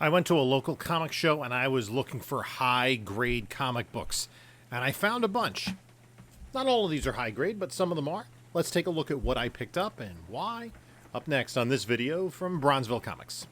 I went to a local comic show and I was looking for high grade comic books. And I found a bunch. Not all of these are high grade, but some of them are. Let's take a look at what I picked up and why. Up next on this video from Bronzeville Comics.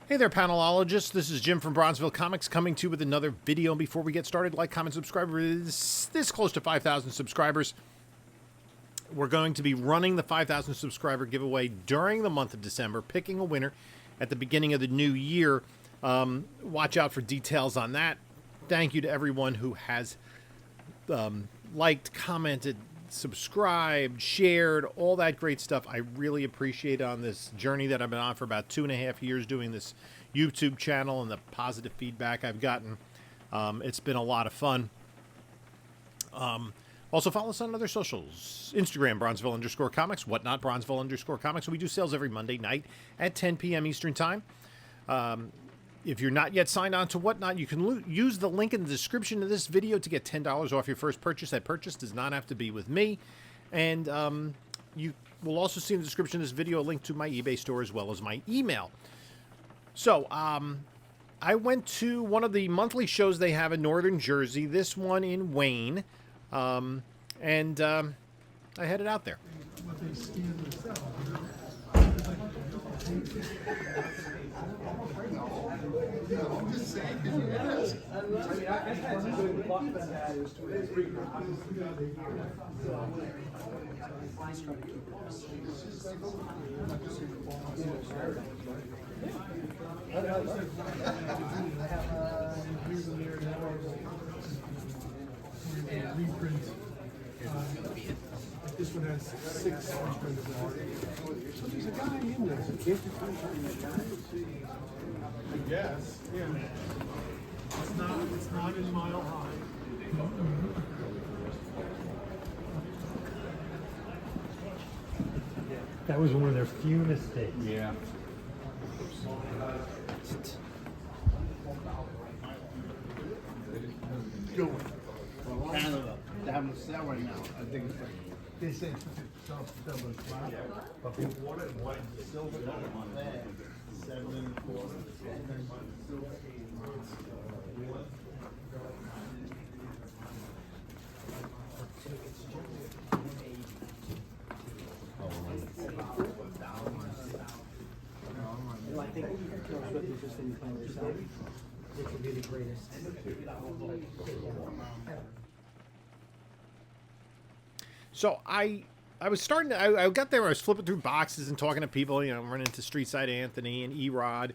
Hey there, panelologists. This is Jim from Bronzeville Comics coming to you with another video. And before we get started, like, comment, subscribe. It's this close to 5,000 subscribers. We're going to be running the 5,000 subscriber giveaway during the month of December, picking a winner at the beginning of the new year. Watch out for details on that. Thank you to everyone who has liked, commented, subscribed, shared, all that great stuff. I really appreciate on this journey that I've been on for about 2.5 years doing this YouTube channel and the positive feedback I've gotten. It's been a lot of fun. Also follow us on other socials. Instagram, Bronzeville_comics, Whatnot, Bronzeville_comics. We do sales every Monday night at 10 p.m. Eastern Time. If you're not yet signed on to Whatnot, you can use the link in the description of this video to get $10 off your first purchase. That purchase does not have to be with me. And you will also see in the description of this video a link to my eBay store as well as my email. So I went to one of the monthly shows they have in Northern Jersey, this one in Wayne, and I headed out there. Reprint. This one has 6 reprints. So there's a guy in there. I guess. Yeah. It's not in Mile High. That was one of their few mistakes. Yeah. Canada, they have a sale right now. I think it's like they say silver flat. But we wanted white silver on there. 7 4 I think it's just in playing yourself. Which would be the greatest. So I was starting to, I got there, I was flipping through boxes and talking to people, you know, running into Street Side Anthony and E-Rod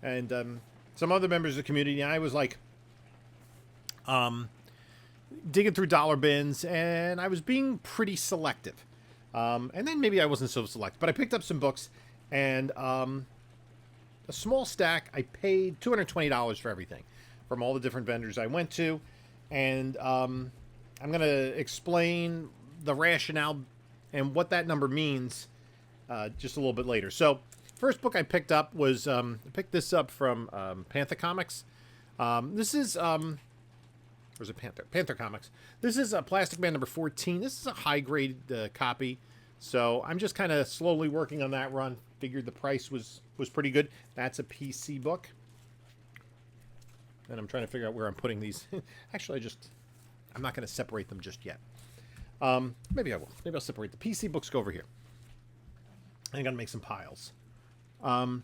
and some other members of the community. And I was like digging through dollar bins and I was being pretty selective. And then maybe I wasn't so selective, but I picked up some books and a small stack. I paid $220 for everything from all the different vendors I went to. And I'm going to explain the rationale and what that number means just a little bit later. So first book I picked up was, I picked this up from Panther Comics. This is, or is it Panther? Panther Comics. This is Plastic Man number 14. This is a high grade copy. So I'm just kind of slowly working on that run. Figured the price was pretty good. That's a PC book. And I'm trying to figure out where I'm putting these. Actually, I'm not going to separate them just yet. Maybe I will. Maybe I'll separate the PC books. Go over here. I got to make some piles. And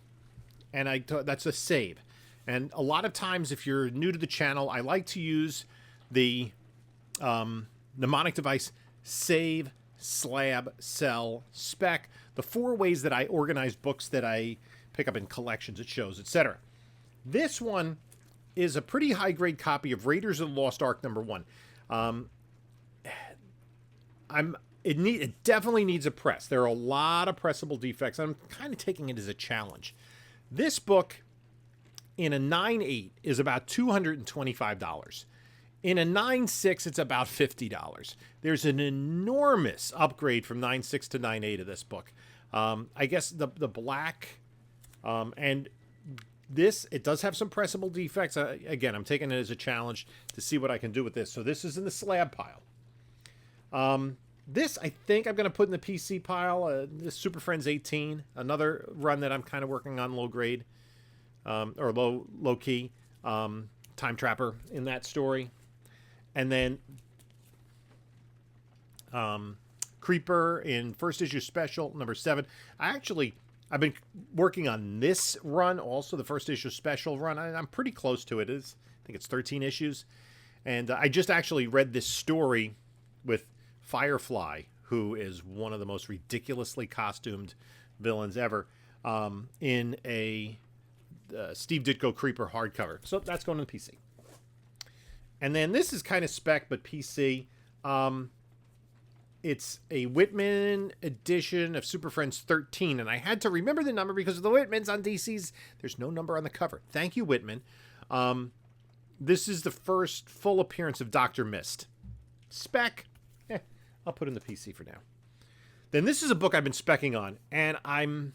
that's a save. And a lot of times, if you're new to the channel, I like to use the mnemonic device save, slab, sell, spec. The 4 ways that I organize books that I pick up in collections, at shows, etc. This one is a pretty high-grade copy of Raiders of the Lost Ark number 1. It definitely needs a press. There are a lot of pressable defects. I'm kind of taking it as a challenge. This book in a 9.8 is about $225. In a 9.6, it's about $50. There's an enormous upgrade from 9.6 to 9.8 of this book. I guess the black and this, it does have some pressable defects. Again, I'm taking it as a challenge to see what I can do with this. So this is in the slab pile. This, I think I'm going to put in the PC pile. This Super Friends 18, another run that I'm kind of working on low grade, or low key. Time Trapper in that story. And then Creeper in first issue special, number 7. I've been working on this run also, the first issue special run. I'm pretty close to it. I think it's 13 issues. And I just actually read this story with Firefly, who is one of the most ridiculously costumed villains ever, in a Steve Ditko Creeper hardcover. So that's going to the PC. And then this is kind of spec, but PC. It's a Whitman edition of Super Friends 13, and I had to remember the number because of the Whitmans on DC's. There's no number on the cover. Thank you, Whitman. This is the first full appearance of Dr. Mist. Spec. I'll put in the PC for now. Then this is a book I've been specking on, and I'm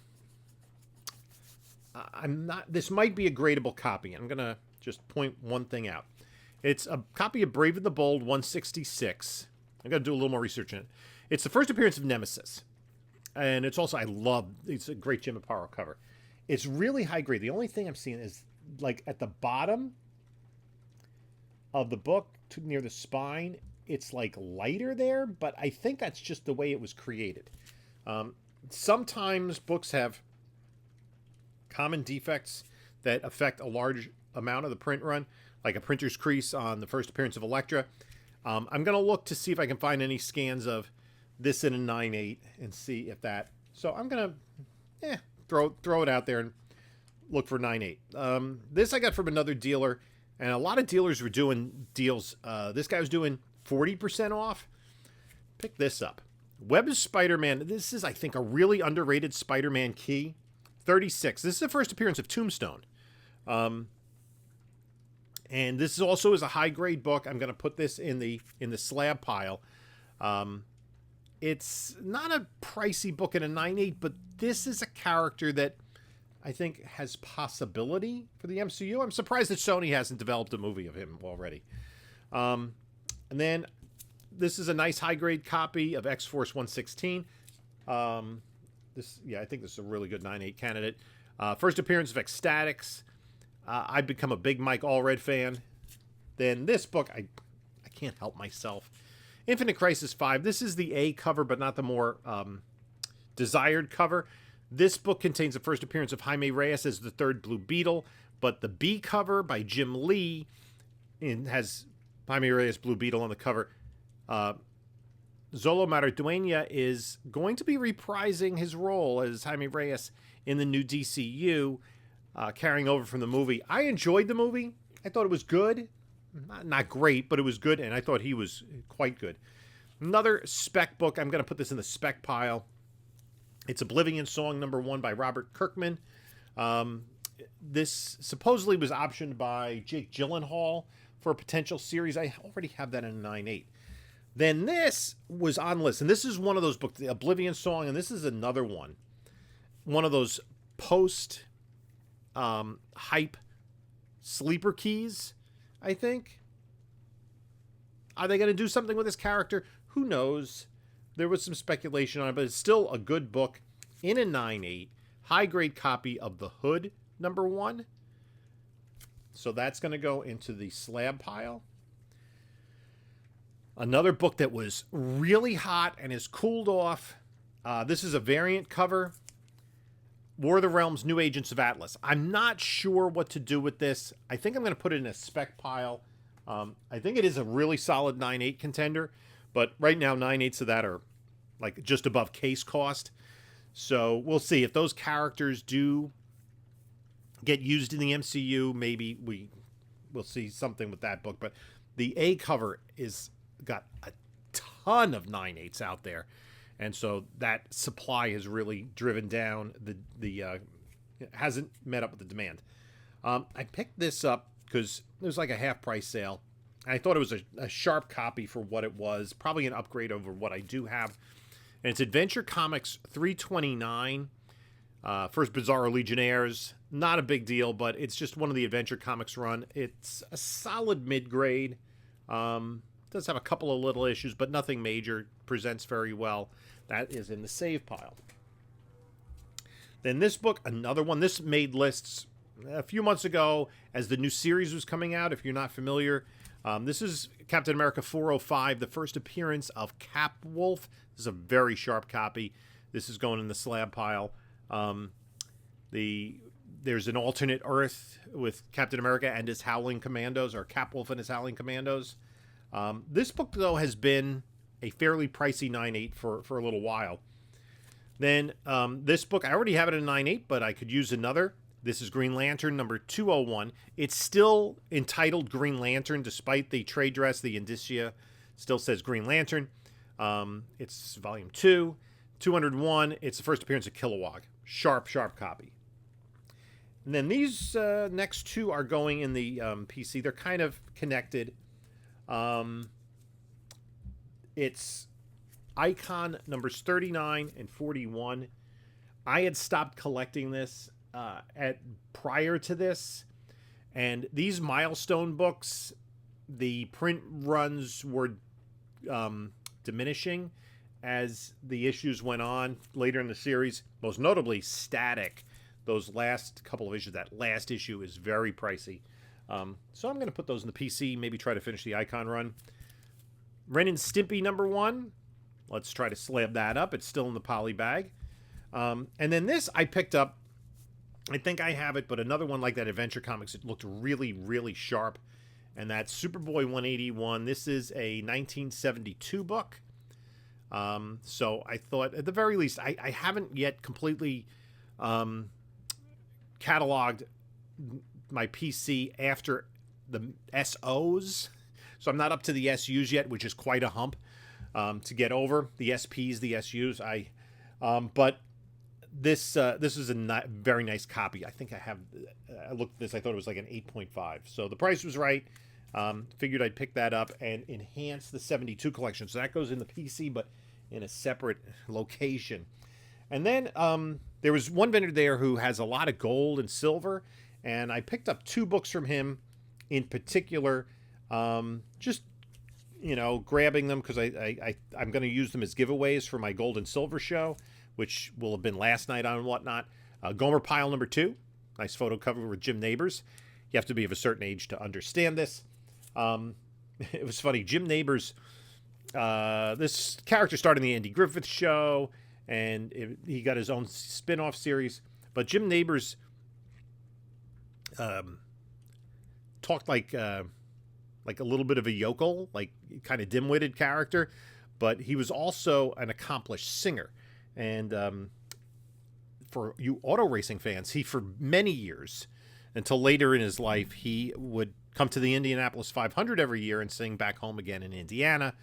not. This might be a gradable copy. I'm gonna just point one thing out. It's a copy of Brave and the Bold 166. I'm going to do a little more research in it. It's the first appearance of Nemesis. And it's also, it's a great Jim Aparo cover. It's really high grade. The only thing I'm seeing is, like, at the bottom of the book, near the spine, it's, like, lighter there. But I think that's just the way it was created. Sometimes books have common defects that affect a large amount of the print run, like a printer's crease on the first appearance of Elektra. I'm going to look to see if I can find any scans of this in a 9.8 and see if that... So I'm going to throw it out there and look for 9.8. This I got from another dealer, and a lot of dealers were doing deals. This guy was doing 40% off. Pick this up. Web of Spider-Man. This is, I think, a really underrated Spider-Man key. 36. This is the first appearance of Tombstone. And this also is a high-grade book. I'm going to put this in the slab pile. It's not a pricey book in a 9.8, but this is a character that I think has possibility for the MCU. I'm surprised that Sony hasn't developed a movie of him already. And then this is a nice high-grade copy of X-Force 116. I think this is a really good 9.8 candidate. First appearance of Ecstatics. I've become a big Mike Allred fan. Then this book, I can't help myself. Infinite Crisis 5. This is the A cover, but not the more desired cover. This book contains the first appearance of Jaime Reyes as the third Blue Beetle, but the B cover by Jim Lee has Jaime Reyes Blue Beetle on the cover. Zolo Maridueña is going to be reprising his role as Jaime Reyes in the new DCU, carrying over from the movie. I enjoyed the movie. I thought it was good. Not great, but it was good, and I thought he was quite good. Another spec book. I'm going to put this in the spec pile. It's Oblivion Song #1 by Robert Kirkman. This supposedly was optioned by Jake Gyllenhaal for a potential series. I already have that in a 9.8. Then this was on list, and this is one of those books, the Oblivion Song, and this is another one. One of those post hype sleeper keys, I think. Are they going to do something with this character? Who knows? There was some speculation on it, but it's still a good book in a 9.8, high-grade copy of The Hood #1. So that's going to go into the slab pile. Another book that was really hot and has cooled off. This is a variant cover. War of the Realms, New Agents of Atlas. I'm not sure what to do with this. I think I'm going to put it in a spec pile. I think it is a really solid 9.8 contender, but right now 9.8s of that are like just above case cost. So we'll see if those characters do get used in the MCU. Maybe we'll see something with that book. But the A cover is got a ton of 9.8s out there. And so that supply has really driven down it hasn't met up with the demand. I picked this up because it was like a half price sale. I thought it was a sharp copy for what it was, probably an upgrade over what I do have. And it's Adventure Comics 329, First Bizarro Legionnaires. Not a big deal, but it's just one of the Adventure Comics run. It's a solid mid-grade. Does have a couple of little issues, but nothing major. Presents very well. That is in the save pile. Then this book, another one. This made lists a few months ago as the new series was coming out, if you're not familiar. This is Captain America 405, the first appearance of Cap Wolf. This is a very sharp copy. This is going in the slab pile. There's an alternate Earth with Captain America and his Howling Commandos, or Cap Wolf and his Howling Commandos. This book, though, has been a fairly pricey 9.8 for a little while. Then this book, I already have it in 9.8, but I could use another. This is Green Lantern number 201. It's still entitled Green Lantern, despite the trade dress. The indicia still says Green Lantern. It's volume 2, 201. It's the first appearance of Kilowog. Sharp copy. And then these next two are going in the PC. They're kind of connected. It's Icon numbers 39 and 41. I had stopped collecting this prior to this, and these milestone books, the print runs were diminishing as the issues went on later in the series, most notably Static. Those last couple of issues, that last issue is very pricey. So I'm going to put those in the PC, maybe try to finish the Icon run. Ren and Stimpy number 1. Let's try to slab that up. It's still in the poly bag. And then this I picked up. I think I have it, but another one like that, Adventure Comics, it looked really sharp. And that's Superboy 181. This is a 1972 book. So I thought, at the very least, I haven't yet completely cataloged my PC after the SOs. So I'm not up to the SUs yet, which is quite a hump to get over. The SPs, the SUs. But this is a very nice copy. I think I looked at this, I thought it was like an 8.5. So the price was right. Figured I'd pick that up and enhance the 72 collection. So that goes in the PC, but in a separate location. And then there was one vendor there who has a lot of gold and silver, and I picked up 2 books from him in particular. Just, grabbing them because I'm going to use them as giveaways for my gold and silver show, which will have been last night on Whatnot. Gomer Pile number 2. Nice photo cover with Jim Neighbors. You have to be of a certain age to understand this. It was funny. Jim Neighbors, this character started in the Andy Griffith Show, and he got his own spin-off series. But Jim Neighbors talked like a little bit of a yokel, like kind of dim-witted character, but he was also an accomplished singer. And for you auto racing fans, he, for many years, until later in his life, he would come to the Indianapolis 500 every year and sing Back Home Again in Indiana.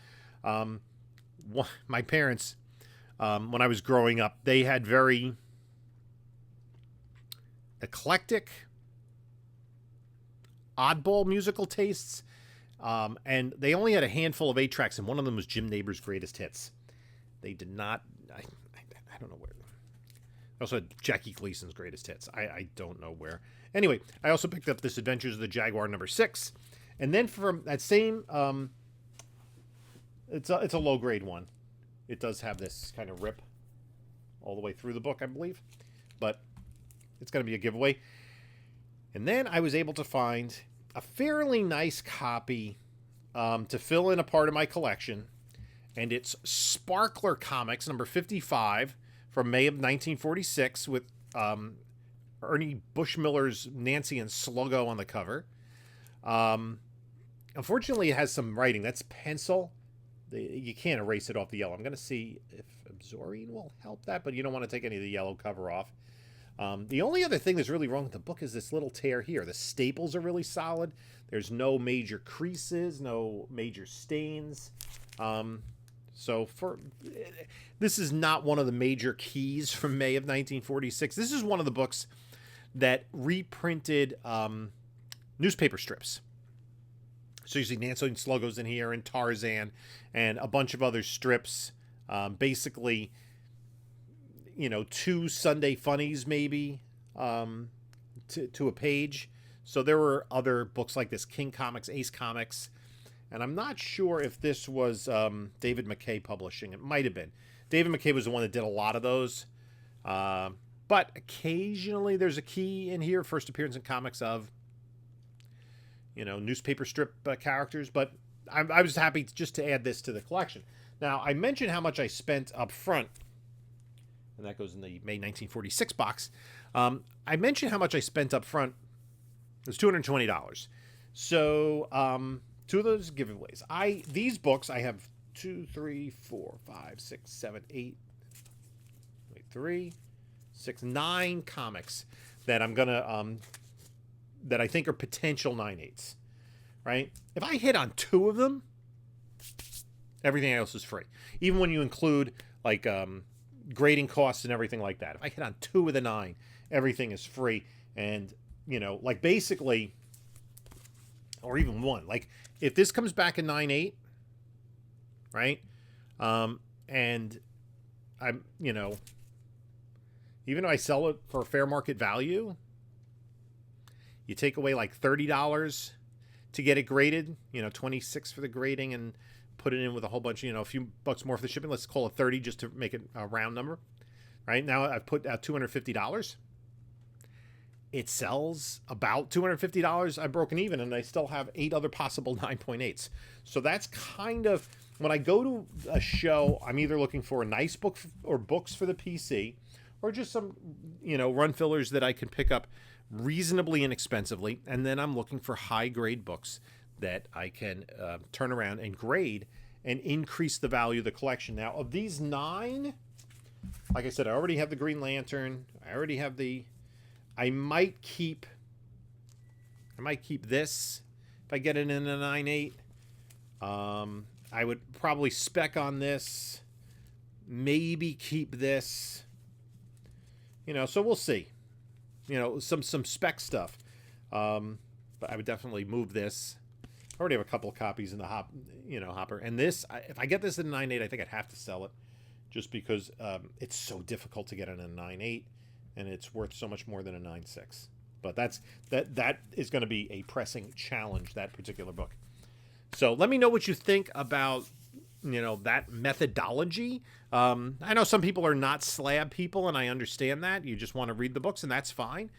My parents, when I was growing up, they had very eclectic, oddball musical tastes. And they only had a handful of 8 tracks, and one of them was Jim Neighbors' Greatest Hits. They did not... I don't know where. They also had Jackie Gleason's Greatest Hits. I don't know where. Anyway, I also picked up this Adventures of the Jaguar number 6. And then from that same... it's a low-grade one. It does have this kind of rip all the way through the book, I believe. But it's going to be a giveaway. And then I was able to find a fairly nice copy to fill in a part of my collection, and it's Sparkler Comics number 55 from May of 1946 with Ernie Bushmiller's Nancy and Sluggo on the cover. Unfortunately, it has some writing. That's pencil. You can't erase it off the yellow. I'm going to see if Absorbing will help that, but you don't want to take any of the yellow cover off. The only other thing that's really wrong with the book is this little tear here. The staples are really solid. There's no major creases, no major stains. This is not one of the major keys from May of 1946. This is one of the books that reprinted newspaper strips. So you see Nancy and Sluggo's in here, and Tarzan, and a bunch of other strips. Basically, 2 Sunday funnies maybe to a page. So there were other books like this, King Comics, Ace Comics, and I'm not sure if this was David McKay publishing. It might have been. David McKay was the one that did a lot of those. But occasionally there's a key in here, first appearance in comics of newspaper strip characters, but I was happy just to add this to the collection. Now, I mentioned how much I spent up front, and that goes in the May 1946 box. I mentioned how much I spent up front. It was $220. So, 2 of those giveaways. These books, I have 2, 3, 4, 5, 6, 7, 8, 3, 6, 9 comics that I'm gonna that I think are potential 9/8s, right? If I hit on 2 of them, everything else is free. Even when you include like grading costs and everything like that. If I hit on 2 of the 9, everything is free. And like basically, or even 1. Like if this comes back in 9/8, right? And I'm even though I sell it for fair market value, you take away like $30 to get it graded, $26 for the grading, and put it in with a whole bunch, a few bucks more for the shipping. Let's call it $30 just to make it a round number. Right now I've put out $250. It sells about $250. I've broken even, and I still have 8 other possible 9.8s. So that's kind of, when I go to a show, I'm either looking for a nice book or books for the PC, or just some, run fillers that I can pick up reasonably inexpensively. And then I'm looking for high grade books that I can turn around and grade and increase the value of the collection. Now, of these 9, like I said, I already have the Green Lantern. I already have I might keep this if I get it in a 9/8. I would probably spec on this. Maybe keep this. So we'll see. Some spec stuff. But I would definitely move this. I already have a couple of copies in the hopper. And this, if I get this in a 9/8, I think I'd have to sell it, just because it's so difficult to get in a 9/8, and it's worth so much more than a 9/6. But that is going to be a pressing challenge, that particular book. So let me know what you think about that methodology. I know some people are not slab people, and I understand that. You just want to read the books, and that's fine.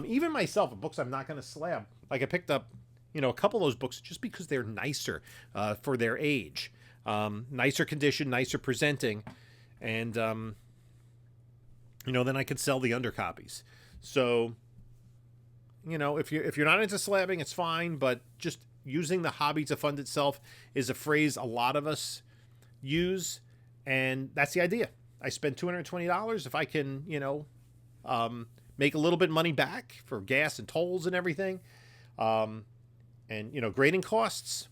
Even myself, books I'm not going to slab. Like I picked up, a couple of those books just because they're nicer for their age. Nicer condition, nicer presenting. And, then I could sell the undercopies. So, if you're not into slabbing, it's fine, but just using the hobby to fund itself is a phrase a lot of us use, and that's the idea. I spend $220. If I can, make a little bit of money back for gas and tolls and everything, and grading costs,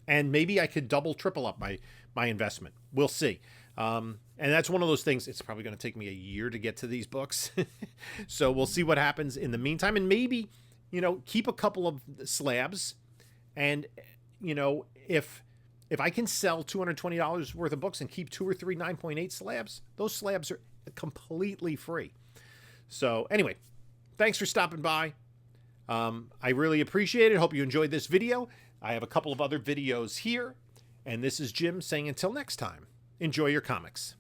and maybe I could triple up my investment. We'll see. And that's one of those things. It's probably going to take me a year to get to these books, so we'll see what happens in the meantime, and maybe keep a couple of slabs. And, if I can sell $220 worth of books and keep 2 or 3 9.8 slabs, those slabs are completely free. So anyway, thanks for stopping by. I really appreciate it. Hope you enjoyed this video. I have a couple of other videos here. And this is Jim saying until next time, enjoy your comics.